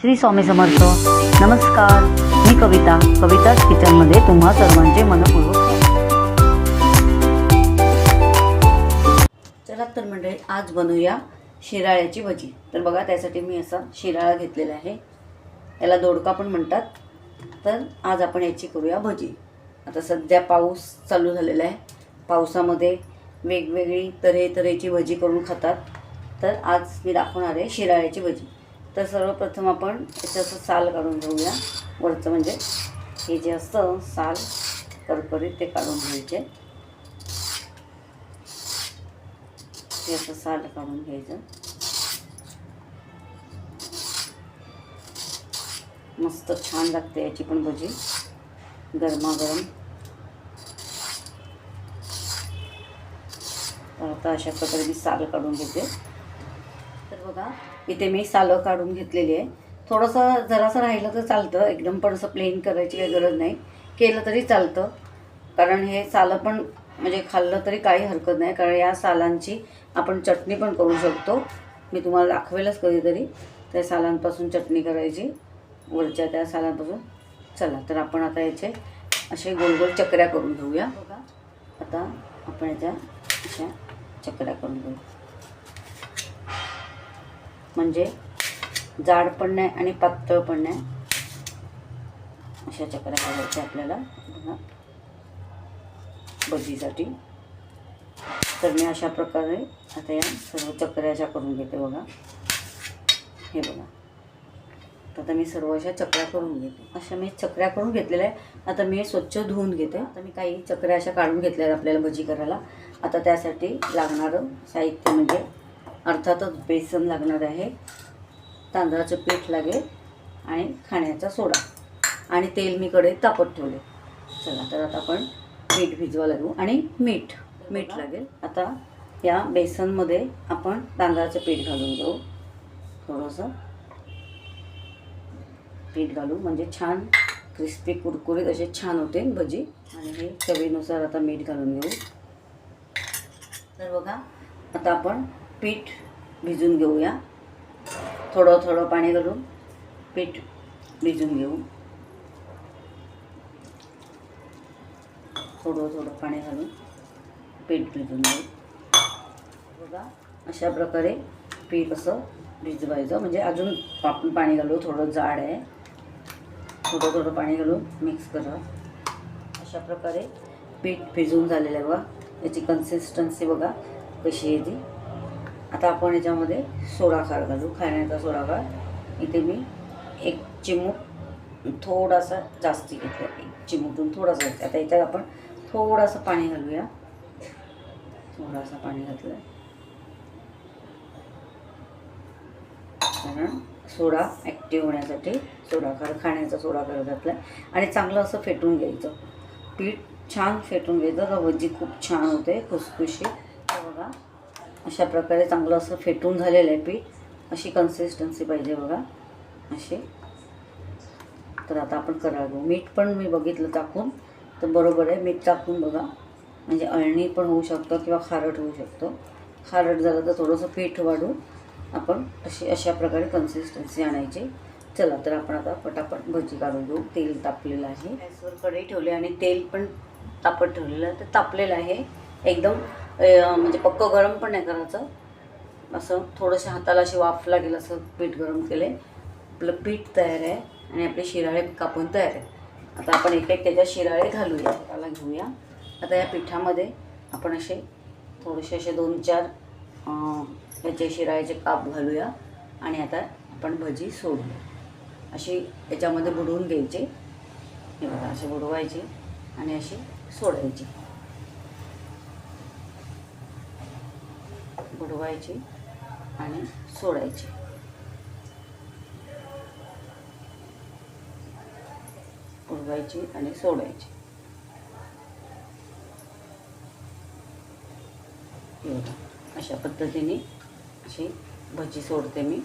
श्री स्वामी समर्थ. नमस्कार, मी कविताच किचनमध्ये तुम्हा सर्वांचे मनपूर्वक. चला तर मंडळी, आज बनवूया शिराळ्याची भजी. तर बघा, त्यासाठी मी असा शिराळा घेतलेला आहे. याला दोडका पण म्हणतात. तर आज आपण याची करूया भजी. आता सध्या पाऊस चालू झालेला आहे. पावसामध्ये वेगवेगळी तऱ्हेची भजी करून खातात. तर आज मी दाखवणार आहे शिराळ्याची भजी. तर सर्वप्रथम आपण याचं असं साल काढून घेऊया. वरचं म्हणजे हे जे असतं साल करकरीत ते काढून घ्यायचे. हे असं साल काढून घ्यायचं. मस्त छान लागते याची पण भजी, गरमागरम. आता अशा प्रकारे मी साल काढून घेते. तर बघा, इथे मी सालं काढून घेतलेली आहे. थोडंसं जरासं राहिलं तर चालतं, एकदम पण असं प्लेन करायची काही गरज नाही. केलं तरी चालतं, कारण हे सालं पण म्हणजे खाल्लं तरी काही हरकत नाही. कारण या सालांची आपण चटणी पण करू शकतो. मी तुम्हाला दाखवेलच कधीतरी. त्या सालांपासून चटणी करायची, वरच्या त्या सालांपासून. चला तर आपण आता याचे असे गोल गोल चकऱ्या करून घेऊया. बघा, आता आपण याच्या अशा चकऱ्या करून घेऊ. म्हणजे जाड पण नाही आणि पातळ पण नाही, अशा चकऱ्या करायच्या आपल्याला बघा भजीसाठी. तर मी अशा प्रकारे आता या सर्व चकऱ्या अशा करून घेते. बघा, हे बघा, आता मी सर्व अशा चकऱ्या करून घेते. अशा मी चकऱ्या करून घेतलेल्या आहे. आता मी स्वच्छ धुवून घेते. आता मी काही चकऱ्या अशा काढून घेतल्या आहेत आपल्याला भजी करायला. आता त्यासाठी लागणारं साहित्य म्हणजे अर्थातच बेसन लागणार आहे, तांदळाचं पीठ लागेल आणि खाण्याचा सोडा आणि तेल मी कढईत तापत ठेवले. चला तर आता आपण पीठ भिजवायला घेऊ आणि मीठ लागेल. आता या बेसनमध्ये आपण तांदळाचं पीठ घालून घेऊ. थोडंसं पीठ घालू म्हणजे छान क्रिस्पी कुरकुरीत असे छान होते भजी. आणि हे चवीनुसार आता मीठ घालून घेऊ. तर बघा, आता आपण पीठ भिजून घेऊया. थोडं थोडं पाणी घालून पीठ भिजून घेऊ. थोडं थोडं पाणी घालून पीठ भिजून घेऊ. बघा, अशा प्रकारे पीठ असं भिजवायचं. म्हणजे अजून आपण पाणी घालू, थोडं जाड आहे. थोडं थोडं पाणी घालून मिक्स करा. अशा प्रकारे पीठ भिजून झालेलं आहे. बघा, याची कन्सिस्टन्सी बघा कशी आहे ती. आता आपण याच्यामध्ये सोडा खार घालू, खाण्याचा सोडा खार. इथे मी 1 चिमूट थोडासा जास्ती घेतला, 1 चिमूटून थोडासा. आता याच्यात आपण थोडंसं पाणी घालूया. थोडासा पाणी घातलं कारण सोडा ॲक्टिव्ह होण्यासाठी सोडा खार, खाण्याचा सोडा खार घातला. आणि चांगलं असं फेटून घ्यायचं. पीठ छान फेटून घ्यायचं तर भजी खूप छान होते, खुसखुशीत. बघा, अशा प्रकारे चांगलं असं फेटून झालेलं आहे पीठ. अशी कन्सिस्टन्सी पाहिजे बघा, अशी. तर आता आपण करायला घेऊ. मीठ पण मी बघितलं टाकून, तर बरोबर आहे. मीठ टाकून बघा, म्हणजे अळणी पण होऊ शकतं किंवा खारट होऊ शकतं. खारट झालं तर थोडंसं पीठ वाढून आपण अशा प्रकारे कन्सिस्टन्सी आणायची. चला तर आपण आता पटापट भजी काढून घेऊ. तेल तापलेलं आहे. गॅसवर कढई ठेवली आणि तेल पण तापत ठेवलेलं आहे. तर तापलेलं आहे एकदम. म्हणजे पक्कं गरम पण नाही करायचं. असं थोडंसं हाताला अशी वाफ लागेल असं पीठ गरम केले. आपलं पीठ तयार आहे आणि आपले शिराळे कापून तयार आहे. आता आपण एक एक त्याच्यात शिराळे घालूया, त्याला घेऊया. आता या पिठामध्ये आपण असे थोडेसे असे 2-4 याचे शिराळ्याचे काप घालूया. आणि आता आपण भजी सोडूया. अशी याच्यामध्ये बुडवून घ्यायची. हे बघा, असे बुडवायचे आणि अशी सोडायची. बुडवायची आणि सोडायची. बुडवायची आणि सोडायची. हे बघा, अशा पद्धतीने अशी भजी सोडते मी.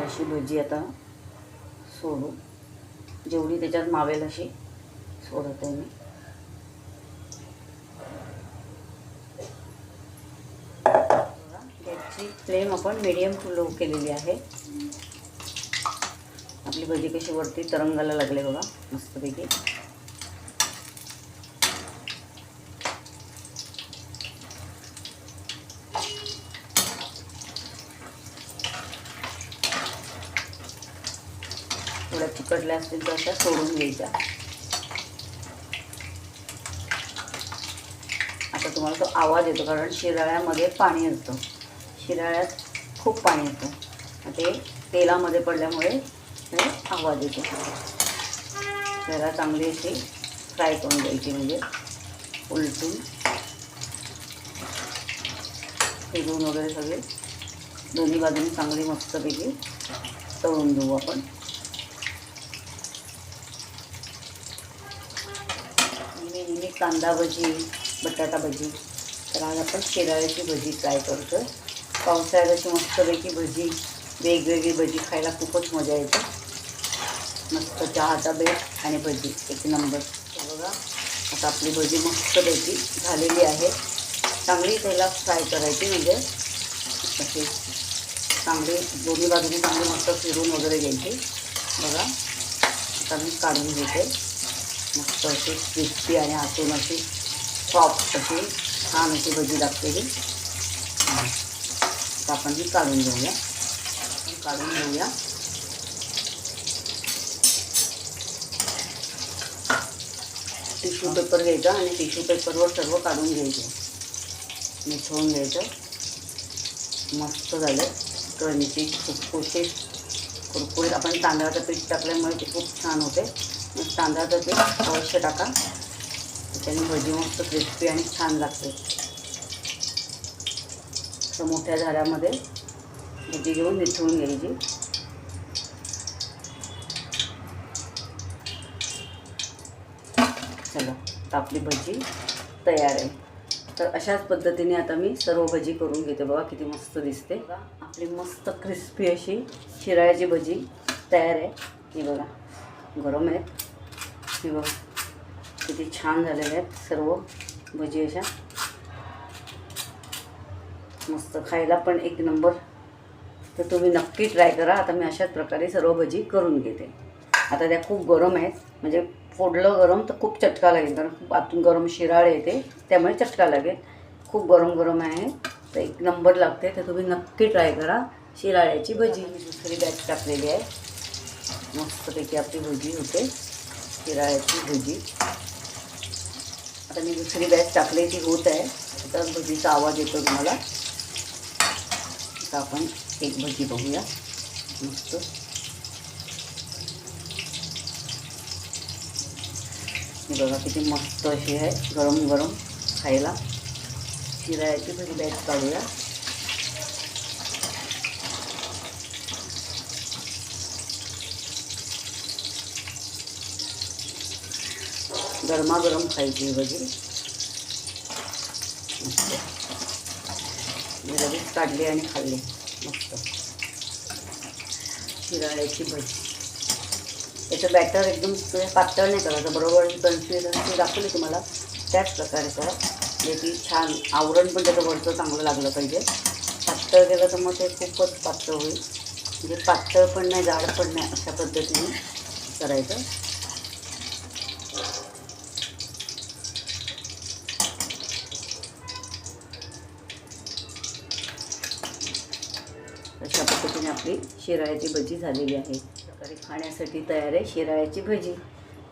अशी भजी आता सोडू, जेवढी त्याच्यात मावेल अशी सोडत आहे मी. गॅसची फ्लेम आपण मीडियम टू लो केलेली आहे. आपली भजी कशी वरती तरंगायला लागले बघा मस्तपैकी. थोड्या चिकटल्या असतील तर अशा सोडून घ्यायच्या. आता तुम्हाला तो आवाज येतो कारण शिराळ्यामध्ये पाणी असतं, शिराळ्यात खूप पाणी असतं. ते तेलामध्ये पडल्यामुळे हे आवाज येतो. त्याला चांगली अशी फ्राय करून द्यायची, म्हणजे उलटून फिरून वगैरे सगळे दोन्ही बाजूने चांगली मस्तपैकी तळून घेऊ आपण. नेहमी कांदा भजी, बटाटा भजी, तर आज आपण शिराळ्याची भजी ट्राय करतो. पावसाळ्यात अशी मस्तपैकी भजी, वेगवेगळी भजी खायला खूपच मजा येते. मस्त चहाचा बेत आणि भजी एक नंबर. बघा आता आपली भजी मस्तपैकी झालेली आहे. चांगली त्याला फ्राय करायची, म्हणजे अशी चांगली दोन्ही बाजूने चांगली मस्त फिरून वगैरे घ्यायची. बघा आता मी काढून घेते. मस्त अशी क्रिस्पी आणि आतून अशी सॉफ्ट अशी छान अशी भजी लागते ही. आता आपण ही काढून घेऊया. टिश्यू पेपर घ्यायचा आणि टिश्यू पेपरवर सर्व काढून घ्यायचं, मिसळून घ्यायचं. मस्त झालं क्रंची, खुसखुशीत, कुरकुरीत. आपण तांदळाचं पीठ टाकल्यामुळे ते खूप छान होते. मग तांदळाचं पीठ अवश्य टाका, त्याने भजी मस्त क्रिस्पी आणि छान लागते. तर मोठ्या झाऱ्यामध्ये भजी घेऊन मिसळून घ्यायची. चला तर आपली भजी तयार आहे. तर अशाच पद्धतीने आता मी सर्व भजी करून घेते. बघा किती मस्त दिसते. बघा आपली मस्त क्रिस्पी अशी शिराळ्याची भजी तयार आहे. ही बघा गरम आहेत, ही बघा किती छान झालेल्या आहेत सर्व भजी. अशा मस्त, खायला पण एक नंबर. तर तुम्ही नक्की ट्राय करा. आता मी अशाच प्रकारे सर्व भजी करून घेते. आता त्या खूप गरम आहेत, म्हणजे फोडलं गरम तर खूप चटका लागेल, कारण खूप आतून गरम शिराळे येते त्यामुळे चटका लागेल. खूप गरम आहे तर एक नंबर लागते. तर तुम्ही नक्की ट्राय करा शिराळ्याची भजी. मी दुसरी बॅच टाकलेली आहे. मस्तपैकी आपली भजी होते शिराळ्याची भजी. आता मी दुसरी बॅच टाकली ती होत आहे. आता भजीचा आवाज येतो तुम्हाला. आता आपण एक भजी बघूया. मस्त ही बघा किती मस्त अशी आहे, गरम गरम खायला. शिराळ्याची भजी बॅच काढूया. गरमागरम खायची ही भजी. मस्त मी लगेच काढली आणि खाल्ली. मस्त शिराळ्याची भजी. याचं बॅटर एकदम पातळ नाही करायचं, बरोबर कन्सिस्टन्सी दाखवली तुम्हाला त्याच प्रकारे करा, म्हणजे ती छान आवरण पण त्याचं वरचं चांगलं लागलं पाहिजे. पातळ केलं तर मग ते खूपच पातळ होईल, म्हणजे पातळ पण नाही जाड पण नाही, अशा पद्धतीने करायचं. अशा पद्धतीने आपली शिराळ्याची भजी झालेली आहे. प्रकारे खाण्यासाठी तयार आहे शिराळ्याची भजी.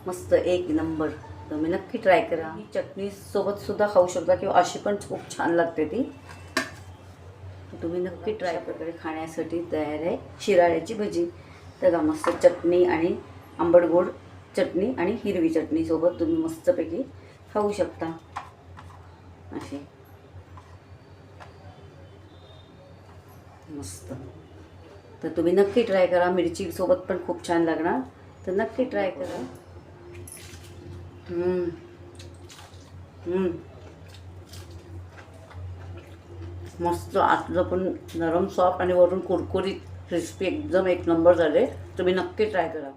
मस्त एक नंबर. तुम्ही नक्की ट्राय करा. ही चटणीसोबत सुद्धा खाऊ शकता किंवा अशी पण खूप छान लागते ती. तुम्ही नक्की ट्राय प्रकारे खाण्यासाठी तयार आहे शिराळ्याची भजी. तर मस्त चटणी आणि आंबट गोड चटणी आणि हिरवी चटणीसोबत तुम्ही मस्तपैकी खाऊ शकता अशी. मस्त. तर तुम्ही नक्की ट्राय करा. मिरचीसोबत पण खूप छान लागणार, तर नक्की ट्राय करा. मस्त. आतलं पण नरम सॉफ्ट आणि वरून कुरकुरीत क्रिस्पी एकदम एक नंबर झाले. तुम्ही नक्की ट्राय करा.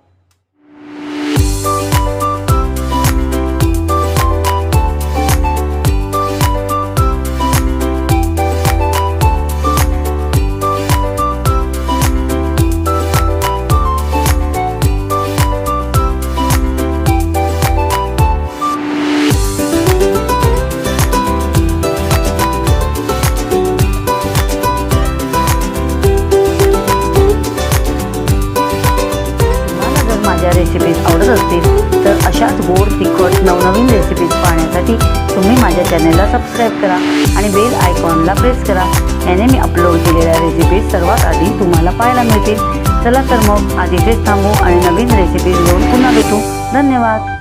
आवडत असतील तर अशाच गोड तिखट नवनवीन रेसिपीज पाहण्यासाठी तुम्ही माझ्या चॅनलला सबस्क्राईब करा आणि बेल आयकॉनला प्रेस करा. याने मी अपलोड केलेल्या रेसिपीज सर्वात आधी तुम्हाला पाहायला मिळतील. चला तर मग आज इथेच थांबू आणि नवीन रेसिपीज घेऊन पुन्हा भेटू. धन्यवाद.